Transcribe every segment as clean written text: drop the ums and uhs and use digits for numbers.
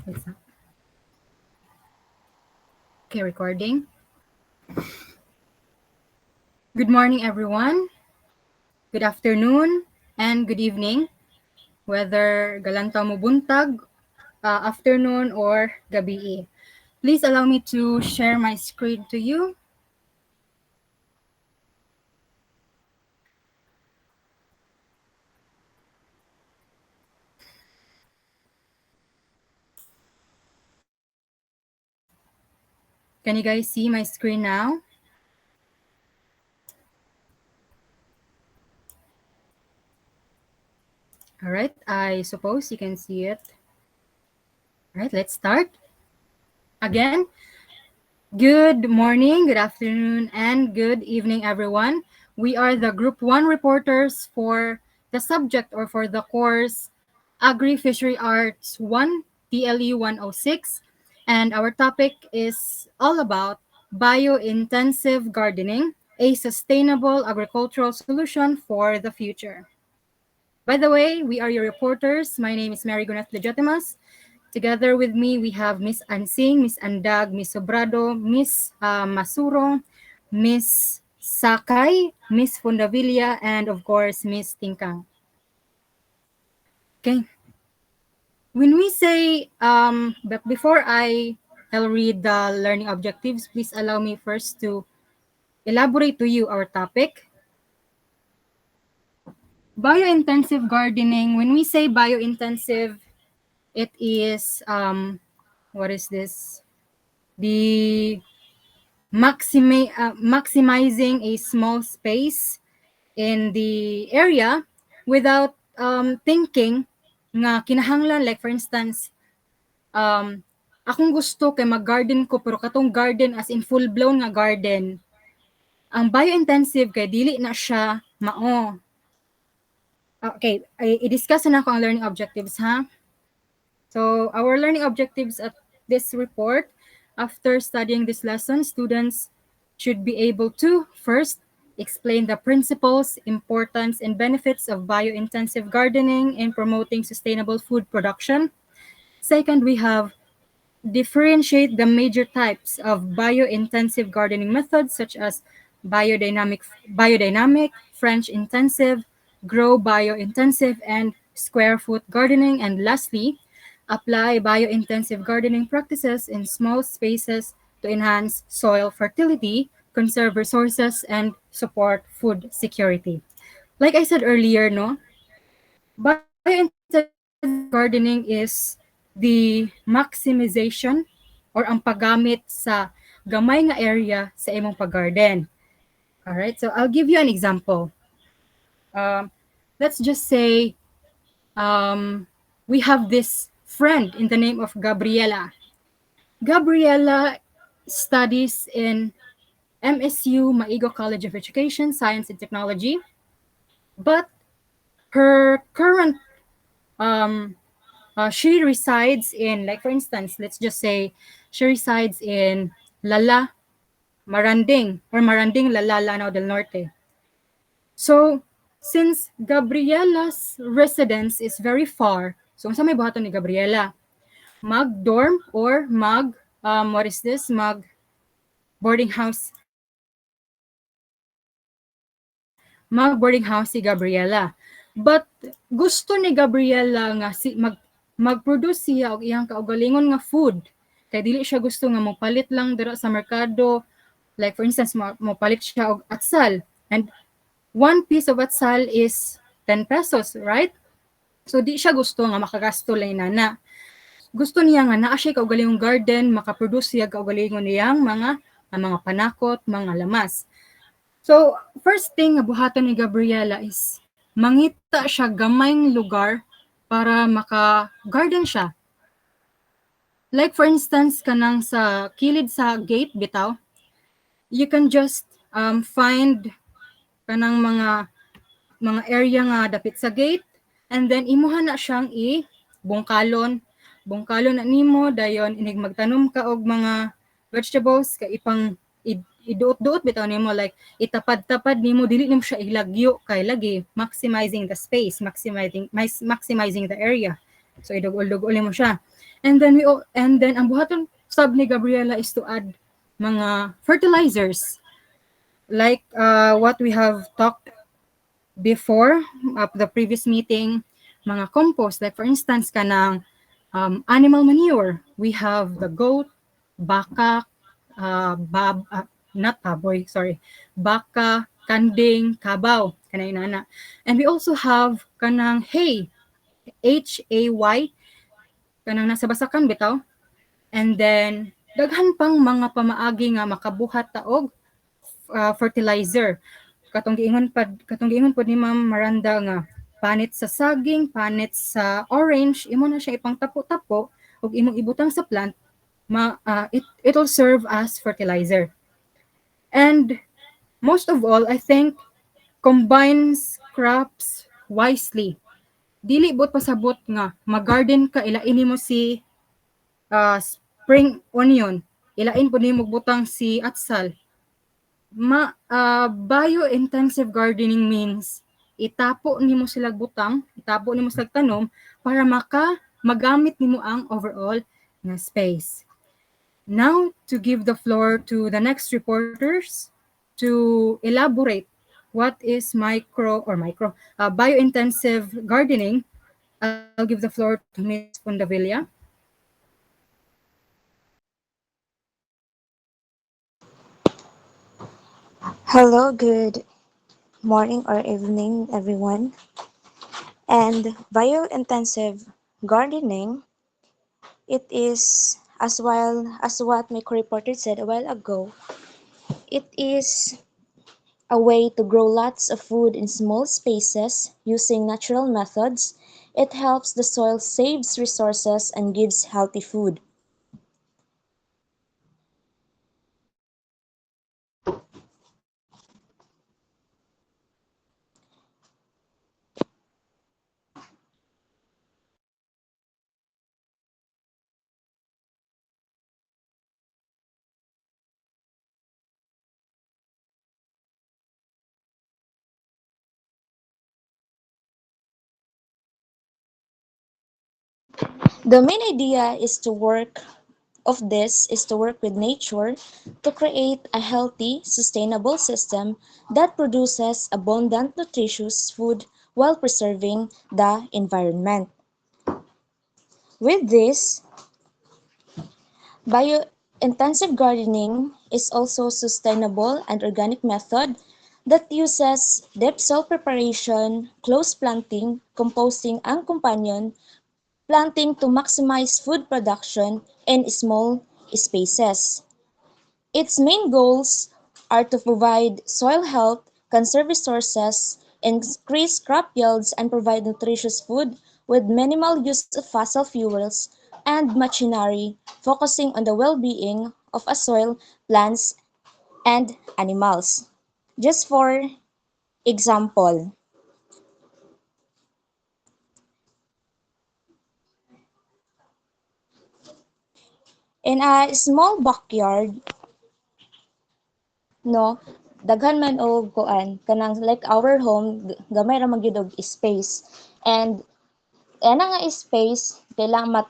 What's up? Okay, recording. Good morning, everyone. Good afternoon and good evening. Whether galantaw mo buntag, afternoon, or gabi. Please allow me to share my screen to you. Can you guys see my screen now? All right, I suppose you can see it. All right, let's start. Again, good morning, good afternoon, and good evening, everyone. We are the Group 1 reporters for the subject or for the course Agri-Fishery Arts 1, TLE 106. And our topic is all about bio-intensive gardening, a sustainable agricultural solution for the future. By the way, we are your reporters. My name is Mary Gunath Legitimas. Together with me, we have Miss Ansing, Miss Andag, Miss Sobrado, Miss Masurong, Miss Sakay, Miss Fundavilla, and of course, Miss Tingkang. Okay. When we say, but before I'll read the learning objectives, please allow me first to elaborate to you our topic. Bio-intensive gardening. When we say bio-intensive, it is, what is this? The maximizing a small space in the area without thinking nga kinahanglan, like for instance, akong gusto kay mag-garden ko pero katong garden as in full blown nga garden. Ang bio-intensive kay dili na siya mao. Okay, i-discuss na ako ang learning objectives ha. So our learning objectives at this report, after studying this lesson, students should be able to first explain the principles, importance, and benefits of bio-intensive gardening in promoting sustainable food production. Second, we have differentiate the major types of bio-intensive gardening methods such as biodynamic, French intensive, grow bio-intensive, and square foot gardening. And lastly, apply bio-intensive gardening practices in small spaces to enhance soil fertility, conserve resources, and support food security. Like I said earlier, no, bio-intensive gardening is the maximization or ang paggamit sa gamay nga area sa imong pag-garden. Alright, so I'll give you an example. Let's just say we have this friend in the name of Gabriela. Gabriela studies in MSU Maigo College of Education, Science and Technology, but her current she resides in, like for instance, let's just say she resides in Lala, Maranding, or Maranding, Lala, Lanao del Norte. So, since Gabriela's residence is very far, so unsa may buhaton ni Gabriela? Mag-dorm or what is this? Mag-boarding house. Mag-boarding house si Gabriela. But gusto ni Gabriela nga mag-produce siya og iyang kaugalingon nga food. Kay dili siya gusto nga mopalit lang dira sa merkado. Like for instance, mopalit siya og atsal. And one piece of atsal is 10 pesos, right? So di siya gusto nga makagasto lang na. Gusto niya nga naa siya kaugalingong garden, makaproduce siya kaugalingon niyang mga panakot, mga lamas. So, first thing nga buhaton ni Gabriela is mangita siya gamayng lugar para maka-garden siya. Like for instance, kanang sa kilid sa gate bitaw, you can just find kanang mga area nga dapit sa gate, and then imuha na siyang bungkalon na nimo dayon inig magtanom ka og mga vegetables kay ipang iduot-duot bitaw nimo, like itapad-tapad nimo, dili nimo siya ilagyo kay lagi maximizing the space, maximizing the area. So idugol-dugol mo siya. And then ang buhaton sab ni Gabriela is to add mga fertilizers like what we have talked before of the previous meeting, mga compost, like for instance, kanang animal manure. We have the goat, baka, not baboy, sorry, baka, kanding, kabaw, kanay nana. And we also have kanang hay, hay, kanang nasa basakan bitaw. And then, daghan pang mga pamaagi nga makabuhat taog fertilizer. Katong giingon pod ni Ma'am Miranda nga panit sa saging, panit sa orange, imo na siya ipang tapo-tapo ug imong ibutang sa plant, it'll serve as fertilizer. And most of all, I think combines crops wisely. Dili bot pasabot nga mag-garden ka ilain mo si spring onion, ilain po nimo butang si atsal. Bio-intensive gardening means itapo nimo sila butang, itapo nimo sila tanom para magamit nimo ang overall nga space. Now, to give the floor to the next reporters to elaborate what is bio-intensive gardening, I'll give the floor to Ms. Pundavilla. Hello, good morning or evening, everyone. And bio-intensive gardening, it is, as well as what my co-reporter said a while ago, it is a way to grow lots of food in small spaces using natural methods. It helps the soil saves resources and gives healthy food. The main idea is to work of this is to work with nature to create a healthy, sustainable system that produces abundant, nutritious food while preserving the environment. With this, bio-intensive gardening is also a sustainable and organic method that uses deep soil preparation, close planting, composting, and companion planting to maximize food production in small spaces. Its main goals are to provide soil health, conserve resources, increase crop yields, and provide nutritious food with minimal use of fossil fuels and machinery, focusing on the well-being of a soil, plants, and animals. Just for example, in a small backyard, no, daghan man og kuan kanang like our home gamay ra man gyud og space, and ana nga space kailangan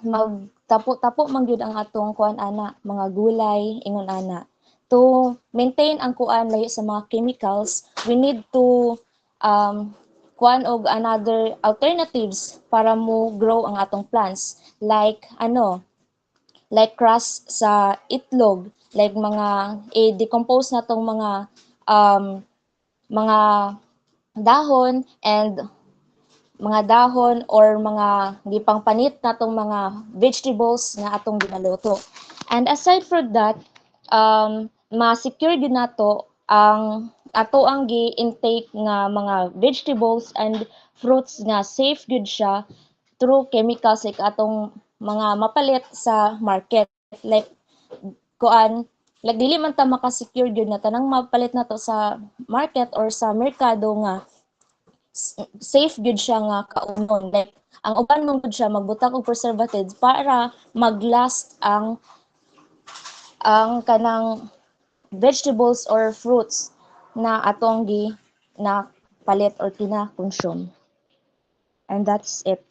magtapo-tapo man gyud ang atong kuan ana mga gulay ingon ana to maintain ang kuan layo sa mga chemicals. We need to um kuan og another alternatives para mo grow ang atong plants, like like crust sa itlog, like mga i-decompose na tong mga dahon and mga dahon or mga gipangpanit natong mga vegetables nga atong ginaluto. And aside from that, ma-secure gyud nato ang ato ang gi-intake nga mga vegetables and fruits nga safe gyud siya through chemicals like atong mga mapalit sa market. Like kuan, like dili man ta maka-secure gyud na tanang mapalit nato sa market or sa merkado nga safe gyud siya nga kaunon. Like ang uban man gud siya magbutang og preservatives para maglast ang kanang vegetables or fruits na atong na palit or kina-consume. And that's it.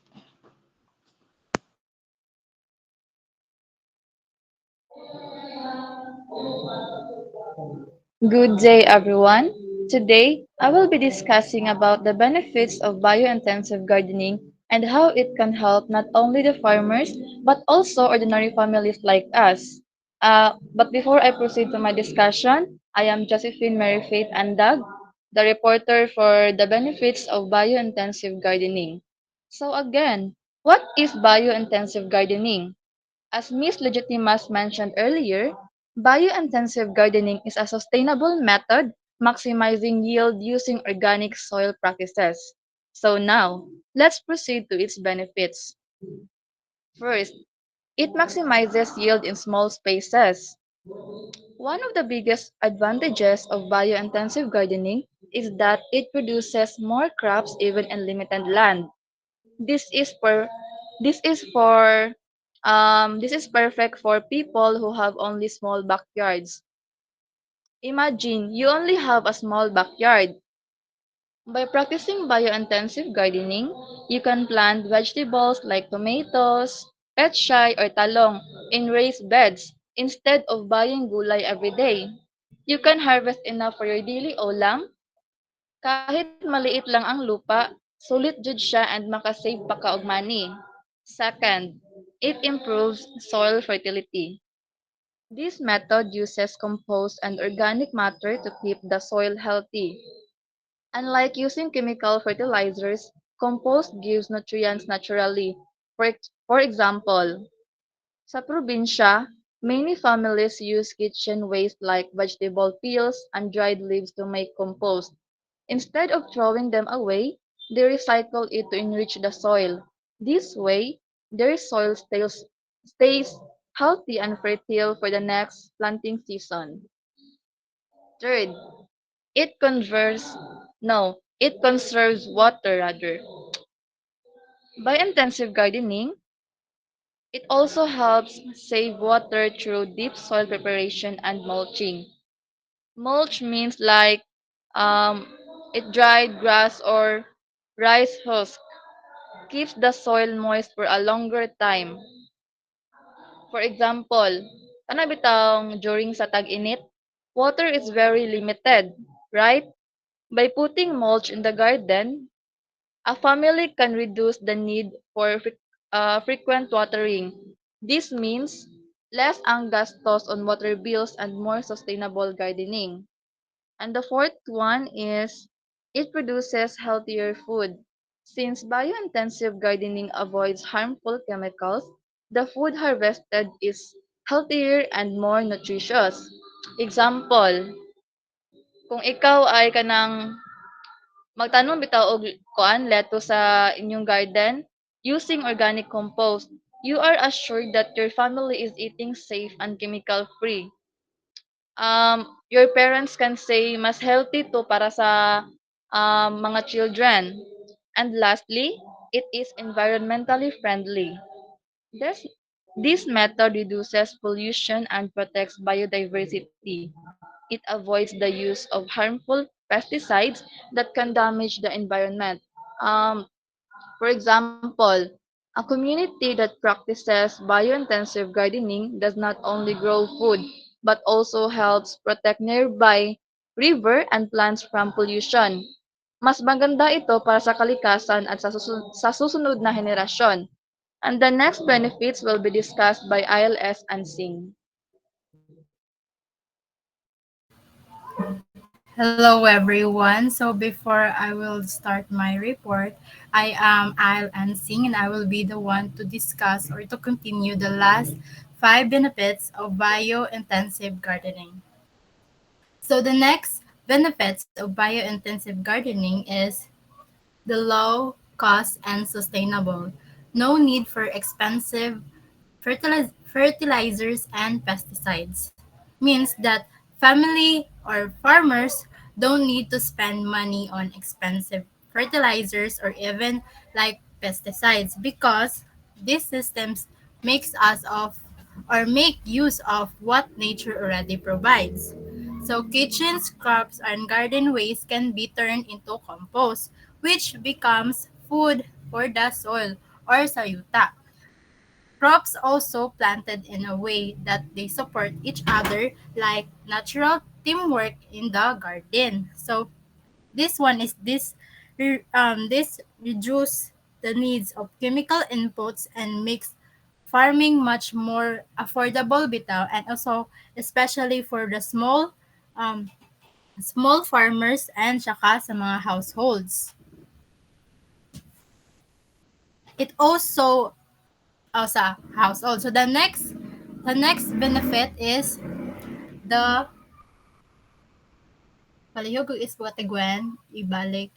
Good day, everyone. Today, I will be discussing about the benefits of biointensive gardening and how it can help not only the farmers but also ordinary families like us. But before I proceed to my discussion, I am Josephine Mary Faith Andag, the reporter for the benefits of biointensive gardening. So again, what is biointensive gardening? As Ms. Legitimas mentioned earlier, biointensive gardening is a sustainable method maximizing yield using organic soil practices. So now, let's proceed to its benefits. First, it maximizes yield in small spaces. One of the biggest advantages of biointensive gardening is that it produces more crops even in limited land. This is for this is for this is perfect for people who have only small backyards. Imagine you only have a small backyard. By practicing biointensive gardening, you can plant vegetables like tomatoes, pechay, or talong in raised beds instead of buying gulay every day. You can harvest enough for your daily ulam. Kahit maliit lang ang lupa, sulit jud siya and makasave pa ka og money. Second, it improves soil fertility. This method uses compost and organic matter to keep the soil healthy. Unlike using chemical fertilizers, compost gives nutrients naturally. For example, sa probinsya, many families use kitchen waste like vegetable peels and dried leaves to make compost. Instead of throwing them away, they recycle it to enrich the soil. This way, their soil stays healthy and fertile for the next planting season. Third, it converts it conserves water rather. By intensive gardening, it also helps save water through deep soil preparation and mulching. Mulch means like um, it dried grass or rice husk keeps the soil moist for a longer time. For example, kanabitang during sa tag-init, water is very limited, right? By putting mulch in the garden, a family can reduce the need for frequent watering. This means less ang gastos on water bills and more sustainable gardening. And the fourth one is it produces healthier food. Since biointensive gardening avoids harmful chemicals, the food harvested is healthier and more nutritious. Example, kung ikaw ay kanang magtanong bitaw og kuan lettuce sa inyong garden using organic compost, you are assured that your family is eating safe and chemical free. Your parents can say mas healthy to para sa mga children. And lastly, it is environmentally friendly. This, this method reduces pollution and protects biodiversity. It avoids the use of harmful pesticides that can damage the environment. Um, for example, a community that practices biointensive gardening does not only grow food, but also helps protect nearby river and plants from pollution. Mas maganda ito para sa kalikasan at sa susunod na henerasyon. And the next benefits will be discussed by ILS and Singh. Hello everyone. So before I will start my report, I am Al Ansing and I will be the one to discuss or to continue the last 5 benefits of bio-intensive gardening. So the next benefits of bio-intensive gardening is the low cost and sustainable. No need for expensive fertilizers and pesticides. Means that family or farmers don't need to spend money on expensive fertilizers or even like pesticides because these systems makes us of or make use of what nature already provides. So kitchen scraps and garden waste can be turned into compost, which becomes food for the soil or sayuta. Crops also planted in a way that they support each other like natural teamwork in the garden. So this one is this reduce the needs of chemical inputs and makes farming much more affordable bitaw, and also especially for the um, small farmers and saka sa mga households. It also sa household. So the next benefit is the palihog is Gwen, ibalik.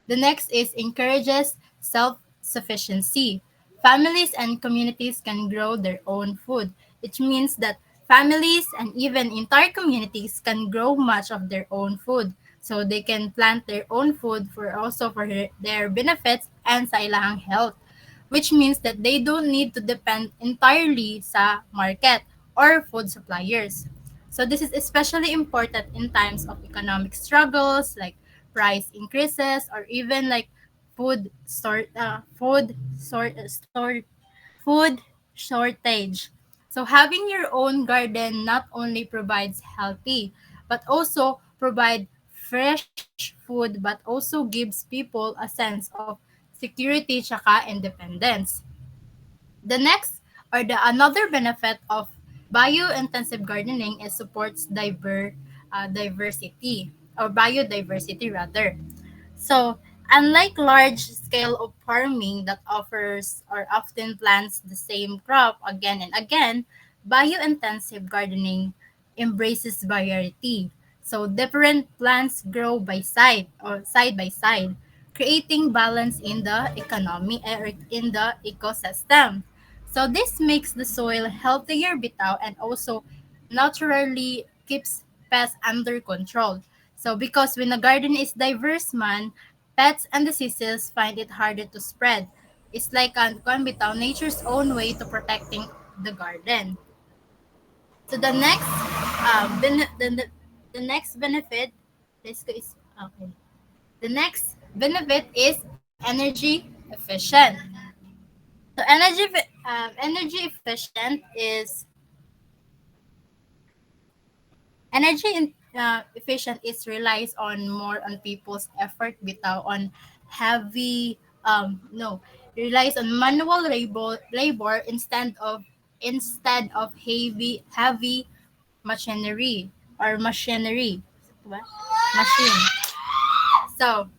The next is encourages self-sufficiency. Families and communities can grow their own food, which means that families and even entire communities can grow much of their own food. So they can plant their own food for also for their benefits and sa ilang health, which means that they don't need to depend entirely sa market or food suppliers. So this is especially important in times of economic struggles like price increases or even like food sort food sort store food shortage. So having your own garden not only provides healthy but also provide fresh food but also gives people a sense of security tsaka independence. The next or the another benefit of bio-intensive gardening is supports diversity or biodiversity rather. So, unlike large scale of farming that offers or often plants the same crop again and again, bio-intensive gardening embraces variety. So, different plants grow by side or side by side, creating balance in the economy or in the ecosystem. So, this makes the soil healthier bitaw and also naturally keeps pests under control. So because when a garden is diverse man, pets and diseases find it harder to spread. It's like an bitaw, nature's own way to protecting the garden. So the next the next benefit let's go is okay. The next benefit is energy efficient. So energy efficient is efficient is relies on more on people's effort bitaw on heavy no relies on manual labor instead of heavy machinery or machinery diba? Machine. So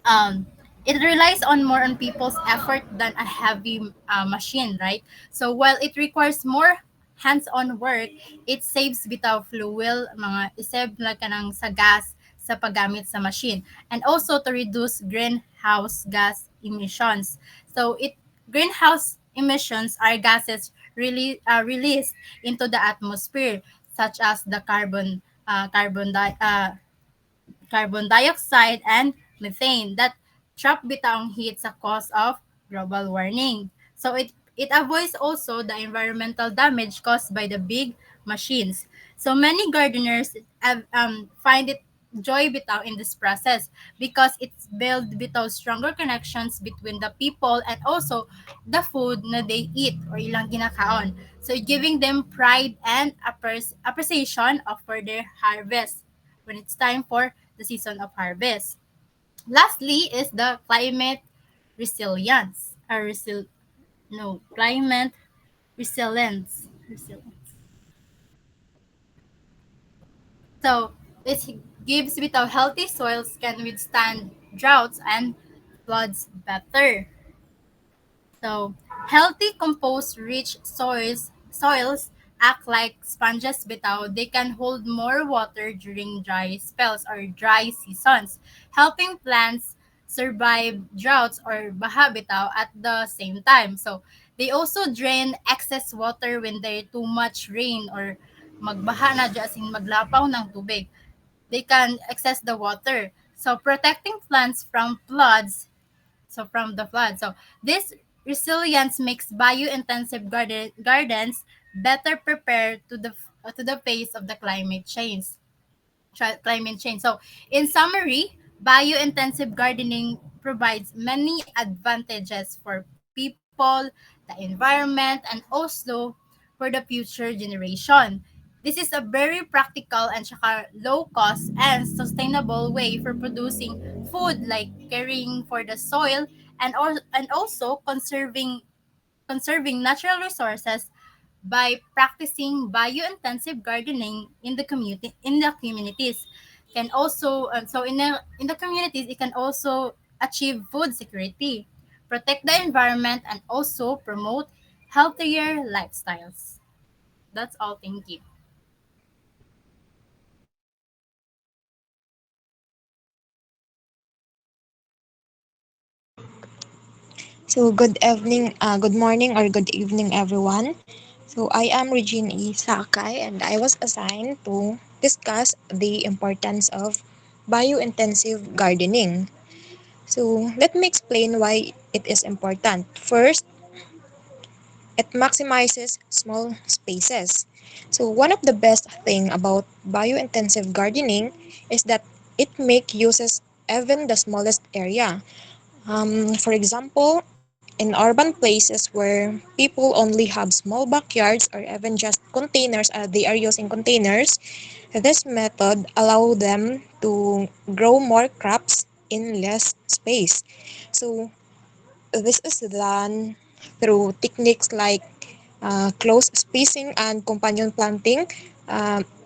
um, it relies on more on people's effort than a heavy machine, right? So while it requires more hands-on work, it saves bitaw fuel, mga isave na kanang sa gas sa paggamit sa machine, and also to reduce greenhouse gas emissions. So it greenhouse emissions are gases released into the atmosphere, such as the carbon dioxide and methane that trap bitaw heat sa cause of global warming. So it avoids also the environmental damage caused by the big machines. So many gardeners find it joy bitaw in this process because it's build bitaw stronger connections between the people and also the food na they eat or ilang ginakaon. So giving them pride and appreciation of for their harvest when it's time for the season of harvest. Lastly is the climate resilience. Climate resilience. So this gives without healthy soils can withstand droughts and floods better. So, healthy compost-rich soils act like sponges bitaw. They can hold more water during dry spells or dry seasons, helping plants survive droughts or baha bitaw at the same time. So, they also drain excess water when there too much rain or magbaha na dyan, as in maglapaw ng tubig. They can access the water. So, protecting plants from floods from the flood. So this resilience makes gardens better prepared to the face of the climate change. So in summary, bio-intensive gardening provides many advantages for people, the environment, and also for the future generation. This is a very practical and saka low cost and sustainable way for producing food, like caring for the soil and also conserving natural resources by practicing bio-intensive gardening in the communities. Can also so in the communities it can also achieve food security, protect the environment, and also promote healthier lifestyles. That's all. Thank you. So good morning or good evening, everyone. So I am Regine E. Sakay, and I was assigned to discuss the importance of bio-intensive gardening. So let me explain why it is important. First, it maximizes small spaces. So one of the best thing about bio-intensive gardening is that it make uses even the smallest area. For example, in urban places where people only have small backyards or even just containers, they are using containers, this method allow them to grow more crops in less space. So this is done through techniques like close spacing and companion planting.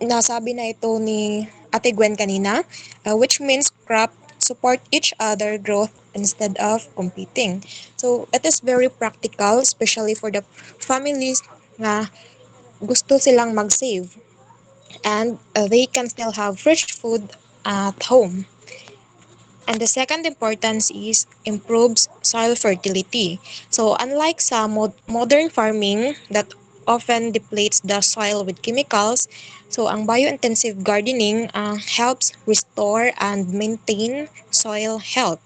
Nasabi na ito ni Ate Gwen kanina, which means crop support each other growth instead of competing. So it is very practical, especially for the families na gusto silang mag-save and they can still have fresh food at home. And the second importance is improves soil fertility. So unlike some modern farming that often depletes the soil with chemicals, so ang biointensive gardening helps restore and maintain soil health.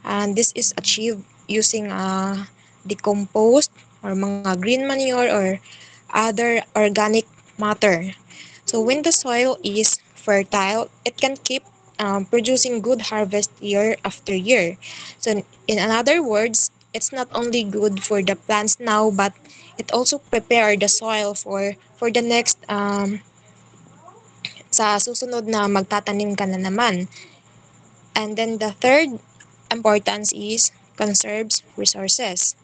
And this is achieved using decomposed or mga green manure or other organic matter. So when the soil is fertile, it can keep producing good harvest year after year. So in other words, it's not only good for the plants now, but it also prepare the soil for the next sa susunod na magtatanim ka na naman. And then the third importance is conserves resources.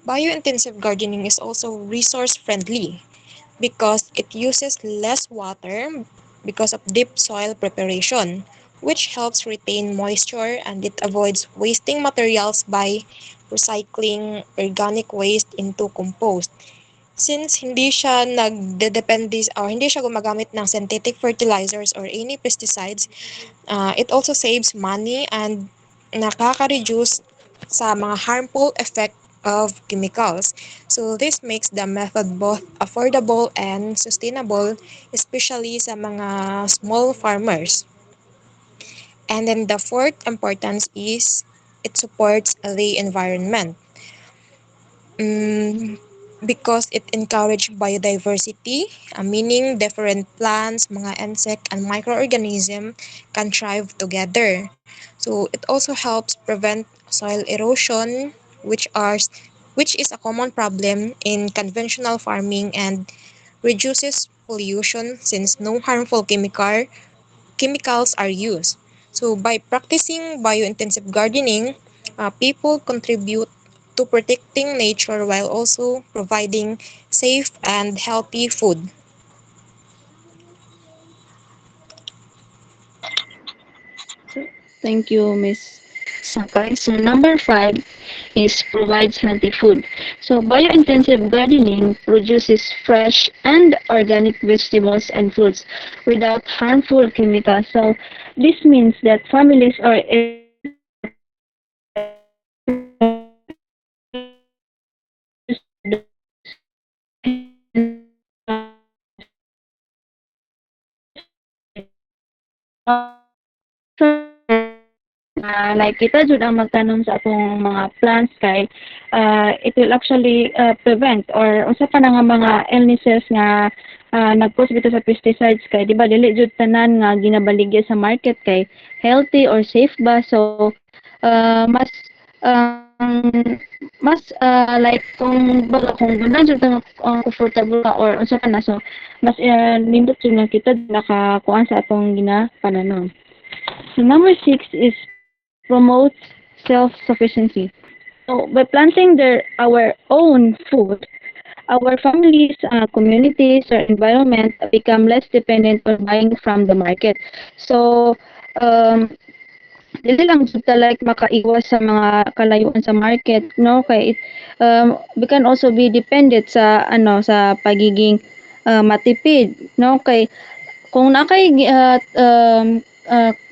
Bio-intensive gardening is also resource friendly because it uses less water because of deep soil preparation, which helps retain moisture and it avoids wasting materials by recycling organic waste into compost. Since hindi siya nagdedepende or hindi siya gumagamit ng synthetic fertilizers or any pesticides, it also saves money and nakaka-reduce sa mga harmful effect of chemicals. So this makes the method both affordable and sustainable, especially sa mga small farmers. And then the fourth importance is it supports the environment. Mm, because it encourages biodiversity, meaning different plants, mga insect, and microorganism can thrive together. So it also helps prevent soil erosion, which are which is a common problem in conventional farming and reduces pollution since no harmful chemicals are used. So by practicing biointensive gardening, people contribute to protecting nature while also providing safe and healthy food. Thank you, Miss Sakai. So number 5 is provides healthy food. So bio-intensive gardening produces fresh and organic vegetables and fruits without harmful chemicals. So this means that families are able to use like kita jud ang magtanom sa atong mga plants kay it will actually prevent or unsa pa na nga mga illnesses nga nag-cause bito sa pesticides kay di ba dili jud tanan nga ginabaligya sa market kay healthy or safe ba so mas mas like kung baga kung ganda jud ka comfortable ka or unsa ka na so mas nindot jud nga kita nakakuan sa atong ginapananom. So number 6 is promote self-sufficiency. So by planting our own food, our families, communities, or environment become less dependent on buying from the market. So, dili lang jud ta like makaiwas sa mga kalayuan sa market, no? Kay we can also be dependent sa sa pagiging matipid, no? Kay kung nakay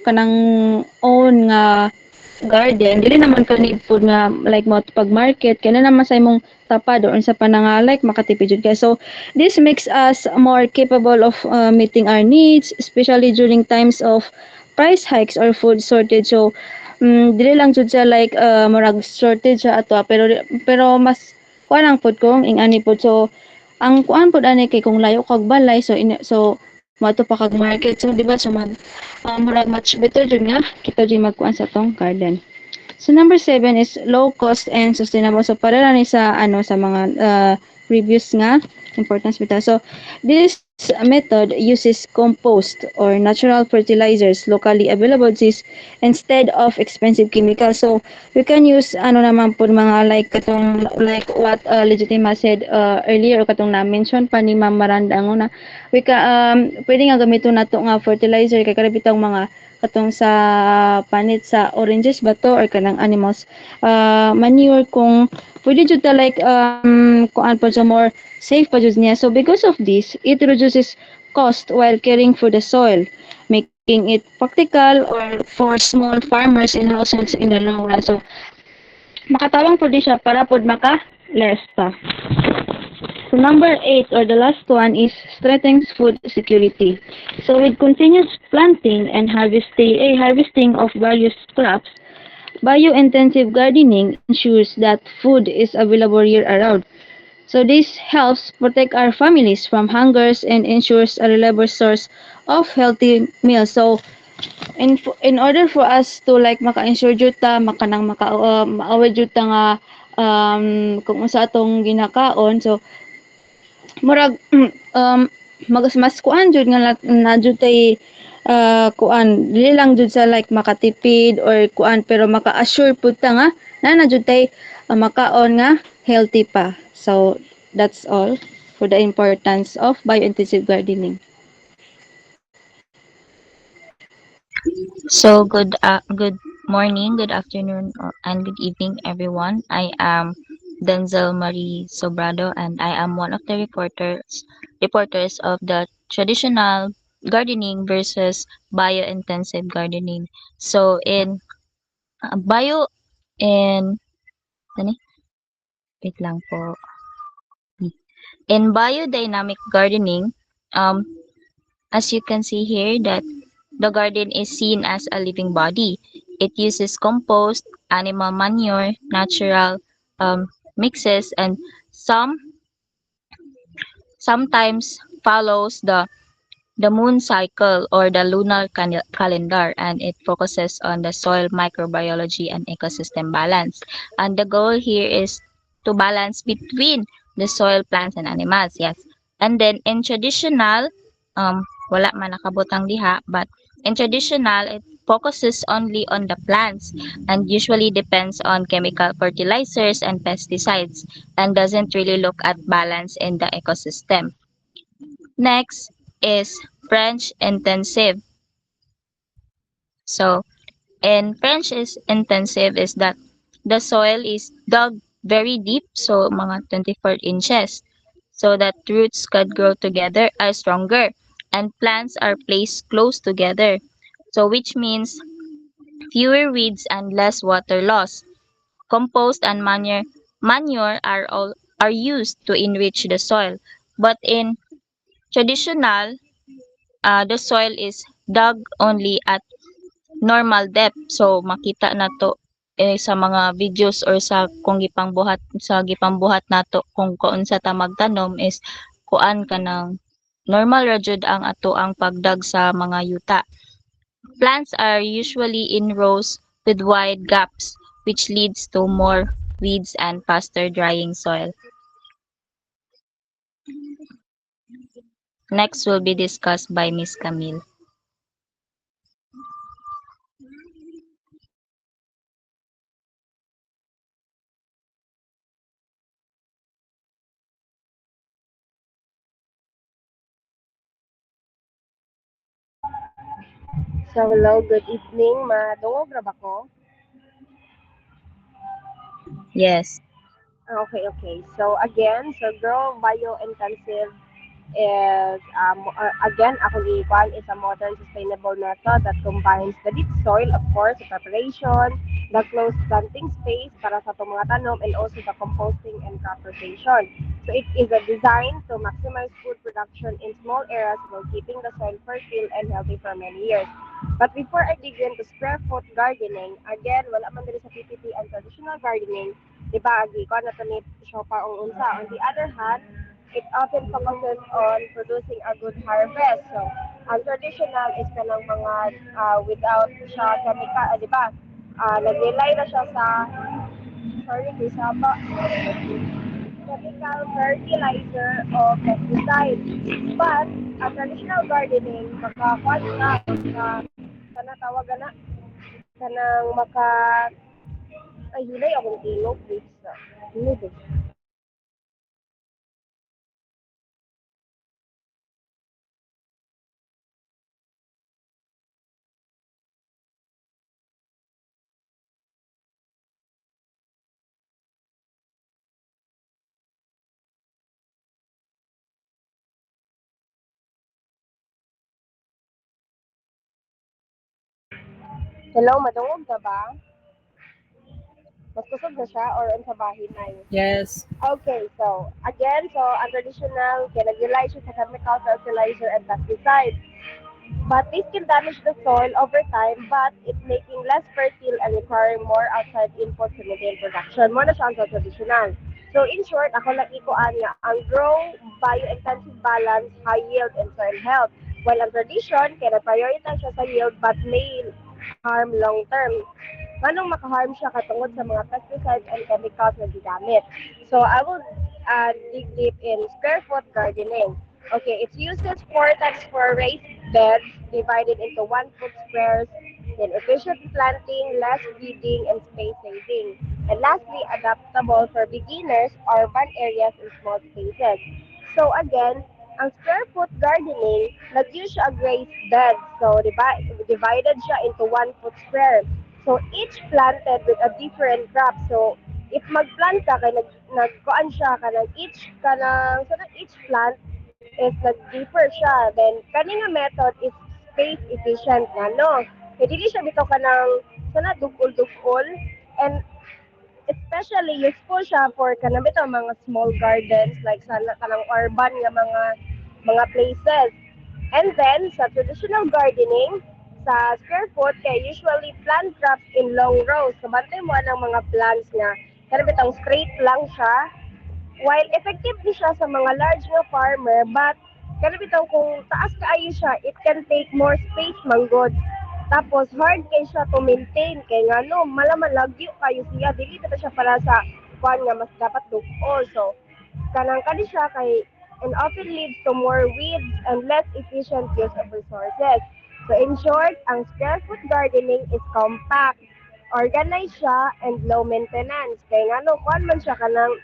kanang own nga garden, dili naman ka need food nga like mo pag market kaya na naman sa imong tapad or sa pananga like makatipid jud ka. So this makes us more capable of meeting our needs, especially during times of price hikes or food shortage. So dili lang jud sa like murag shortage sa ato pero mas kuan ang pud kong ingani pud. So ang kuan pud ani kay kung layo kag balay so mo ato pa kag market so di ba so murag much better jud nga kita jud magkuan sa tong garden. So number 7 is low cost and sustainable. So para ni sa sa mga previous nga importance bitaw. So this method uses compost or natural fertilizers locally available instead of expensive chemicals. So we can use naman po mga like what Legitima said earlier o katong na-mention pa ni Ma'am Miranda na we ka pwede nga gamiton nato nga fertilizer kay karabitang mga katong sa panit sa oranges ba to or kanang animals manure kung pwede jud ta like kuan pa sa more safe pa jud niya. So because of this, it reduces cost while caring for the soil, making it practical or for small farmers and households in the long run. So makatawang po di siya para pod maka-less pa. So number 8 or the last one is strengthens food security. So with continuous planting and harvesting of various crops, bio-intensive gardening ensures that food is available year-round. So this helps protect our families from hungers and ensures a reliable source of healthy meals. So in order for us to like maka-ensure jud ta maaway jud ta nga kung unsa atong ginakaon so murag mas kuan jud nga na jud tay kuan dili lang jud sa like makatipid or kuan pero maka-assure pud ta nga na jud tay makaon nga healthy pa. So that's all for the importance of biointensive gardening. So good morning, good afternoon, and good evening, everyone. I am Denzel Marie Sobrado, and I am one of the reporters of the traditional gardening versus bio-intensive gardening. So in bio in ano? Wait lang po. In biodynamic gardening, um, as you can see here that the garden is seen as a living body. It uses compost, animal manure, natural mixes, and sometimes follows the moon cycle or the lunar calendar, and it focuses on the soil microbiology and ecosystem balance. And the goal here is to balance between the soil, plants, and animals. Yes. And then in traditional, wala man nakabutang diha, but in traditional, it focuses only on the plants and usually depends on chemical fertilizers and pesticides and doesn't really look at balance in the ecosystem. Next is French intensive. So, in French is intensive is that the soil is dug very deep, so mga 24 inches, so that roots could grow together are stronger and plants are placed close together. So which means fewer weeds and less water loss. Compost and manure are used to enrich the soil, but in traditional the soil is dug only at normal depth. So makita na to sa mga videos or sa kung gipangbuhat nato kung sa ta magtanom is kuan ka ng normal ra jud ang ato ang pagdag sa mga yuta. Plants are usually in rows with wide gaps which leads to more weeds, and faster drying soil. Next will be discussed by Miss Camille. So hello, good evening. Madungog ra ba ko? Yes. Okay. So again, so grow bio-intensive is again akong giikuan is a modern sustainable method that combines the deep soil, of course, the preparation, the closed planting space para sa itong mga tanom, and also the composting and crop rotation. So it is a design to maximize food production in small areas while keeping the soil fertile and healthy for many years. But before I dig into square foot gardening, again, wala man diri sa PPT ang traditional gardening, di ba, agi ko na to ni Shopa o unsa. On the other hand, it often focuses on producing a good harvest. So, ang traditional is kanang mga without siya chemical, di ba? Nag-rely na siya sa, sorry, Kisaba, chemical fertilizer o pesticide. But, ang traditional gardening, makakuan kana tawagan na, kanang ay, hilay akong tingog, please. Hilay, please. Hello, madungog ka ba? Mas kusog na siya or sa bahin na yun? Yes. Okay, so again, so ang traditional, kaya nag-rely siya sa chemical fertilizer and pesticide. But this can damage the soil over time, but it's making less fertile and requiring more outside input to maintain production. Mo na siya ang traditional. So in short, ako lang ikuan nga, ang grow, bio-intensive balance, high yield, and soil health. While ang tradition, kaya na-prioritize siya sa yield but may harm long term. Manong makaharm siya katungod sa mga pesticides and chemicals na ginamit. So I will dig deep in square foot gardening. Okay, it uses four types for raised beds divided into 1 foot squares, then efficient planting, less weeding, and space saving. And lastly, adaptable for beginners, urban areas, and small spaces. So again, ang square foot gardening, nag-use siya ang raised bed. So divided siya into 1 foot square. So each planted with a different crop. So if magplant ka, kay nagkuan siya kanang each plant is nag-differ siya. Then kani nga method is space efficient nga no. Kaya dili siya bitaw kanang sana dugol-dugol, and especially useful siya for kanang bitaw mga small gardens like sa kanang urban nga mga places. And then sa traditional gardening, sa square foot kay usually plant crops in long rows. So bantay mo ang mga plants nga kanang bitang straight lang siya. While effective din siya sa mga large nga farmer, but kanang bitaw kung taas kaayo siya, it can take more space manggod. Tapos hard kay siya to maintain kay nga no, malaman lagyo kayo siya, dili na siya para sa kwan nga mas dapat dugol. So kanang kani siya kay and often leads to more weeds and less efficient use of resources. So in short, ang square foot gardening is compact, organized siya, and low maintenance. Kaya nga no, kwan man siya kanang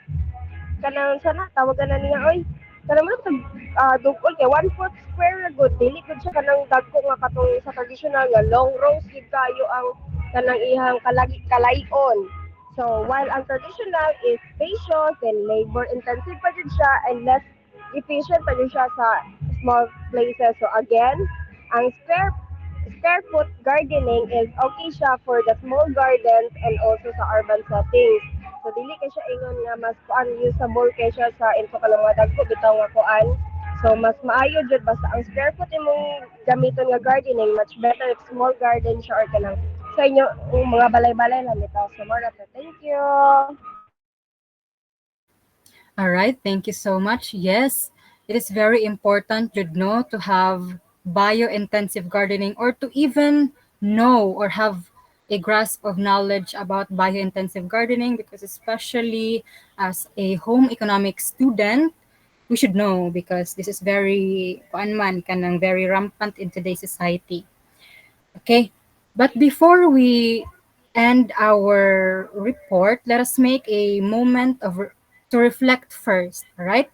sana tawagan na niya oy kanang mo dugol kay 1 foot square na good dili gud siya kanang dagko nga katong sa traditional nga long rows gid kayo ang kanang ihang kalayon. So while ang traditional is spacious and labor intensive pa jud siya and less efficient pa jud siya sa small places. So again, ang square foot gardening is okay siya for the small gardens and also sa urban settings. So dili kay siya ingon nga mas kuan usable kay siya sa info ka mga dagko bitaw nga kuan. So mas maayo jud basta ang square foot imong gamiton nga gardening, much better if small garden siya or kanang sa inyo mga balay-balay lang bitaw. So more na to. Thank you. All right, thank you so much. Yes, it is very important, you know, to have bio-intensive gardening or to even know or have a grasp of knowledge about biointensive gardening because especially as a home economics student, we should know because this is very kuan man kanang very rampant in today's society. Okay? But before we end our report, let us make a moment to reflect first, all right?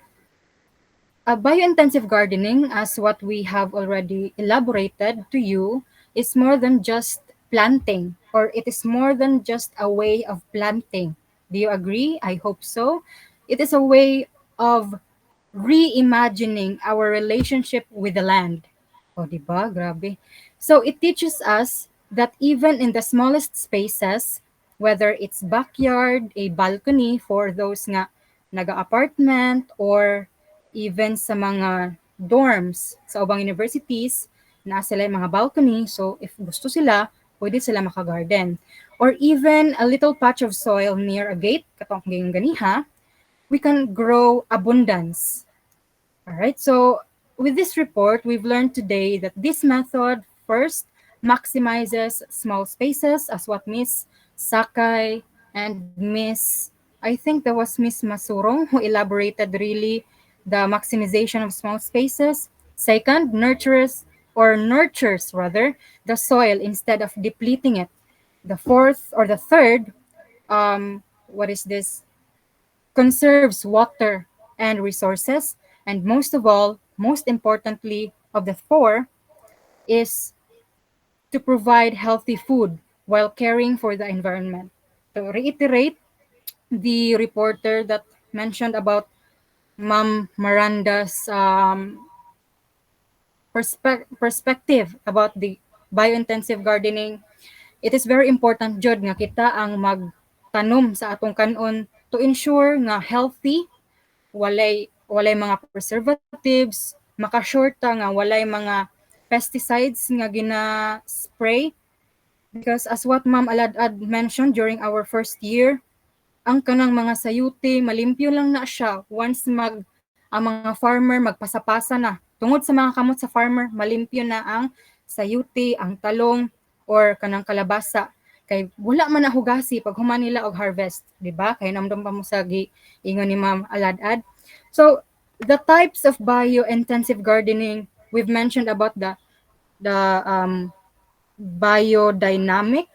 Biointensive gardening, as what we have already elaborated to you, is more than just planting, or it is more than just a way of planting. Do you agree? I hope so. It is a way of reimagining our relationship with the land. O, di ba? Grabe. So it teaches us that even in the smallest spaces, whether it's backyard, a balcony for those nga naga-apartment, or even sa mga dorms sa ubang universities, na sila yung mga balcony. So if gusto sila, pwede sila maka-garden. Or even a little patch of soil near a gate, katong ganiha, we can grow abundance. All right, so with this report, we've learned today that this method first maximizes small spaces, as what Miss Sakai and I think that was Miss Masurong who elaborated really the maximization of small spaces. Second, nurtures rather the soil instead of depleting it. The fourth or the third, what is this? Conserves water and resources. And most of all, most importantly of the four, is to provide healthy food while caring for the environment. To reiterate, the reporter that mentioned about Ma'am Miranda's perspective about the biointensive gardening, it is very important jud nga kita ang magtanom sa atong kanon to ensure nga healthy, walay mga preservatives, makasurta nga walay mga pesticides nga gina-spray. Because as what Ma'am Aladad mentioned during our first year, ang kanang mga sayuti, malimpyo lang na siya once ang mga farmer magpasapasa na. Tungod sa mga kamot sa farmer, malimpyo na ang sayuti, ang talong, or kanang kalabasa. Kay wala man na hugasi pag human nila og harvest, di ba? Kay namdam pa mo sa ingon ni Ma'am Aladad. So, the types of bio-intensive gardening, we've mentioned about the biodynamic,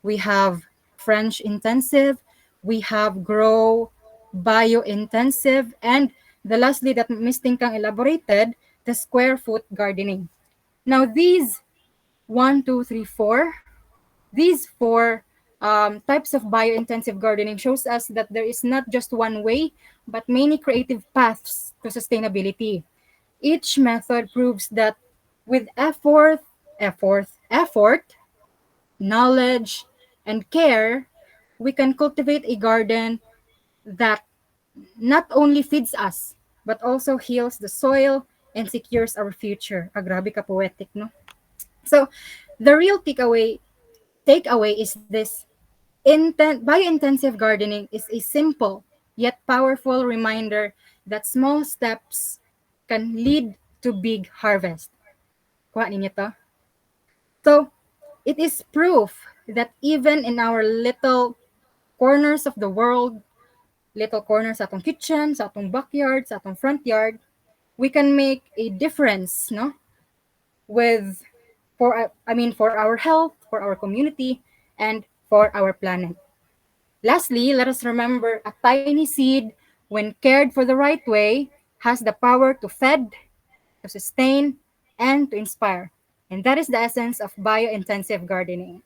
we have French intensive, we have grow bio-intensive, and the lastly that Ms. Tingkang elaborated, the square foot gardening. Now these 4 types of bio-intensive gardening shows us that there is not just one way, but many creative paths to sustainability. Each method proves that with effort, knowledge, and care, we can cultivate a garden that not only feeds us, but also heals the soil and secures our future. Grabe ka poetic, no? So, the real takeaway is this. Bio-intensive gardening is a simple yet powerful reminder that small steps can lead to big harvest. Kuha ninyo to? So, it is proof that even in our little corners of the world, little corners sa atong kitchen, sa atong backyard, sa atong front yard, we can make a difference, no? For our health, for our community, and for our planet. Lastly, let us remember a tiny seed, when cared for the right way, has the power to feed, to sustain, and to inspire. And that is the essence of bio-intensive gardening.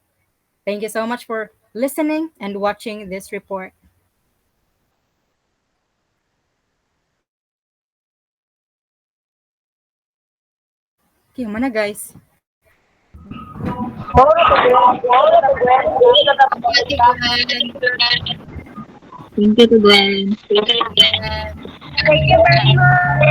Thank you so much for listening and watching this report. Okay, mana guys. Thank you to Glenn. Thank you very much.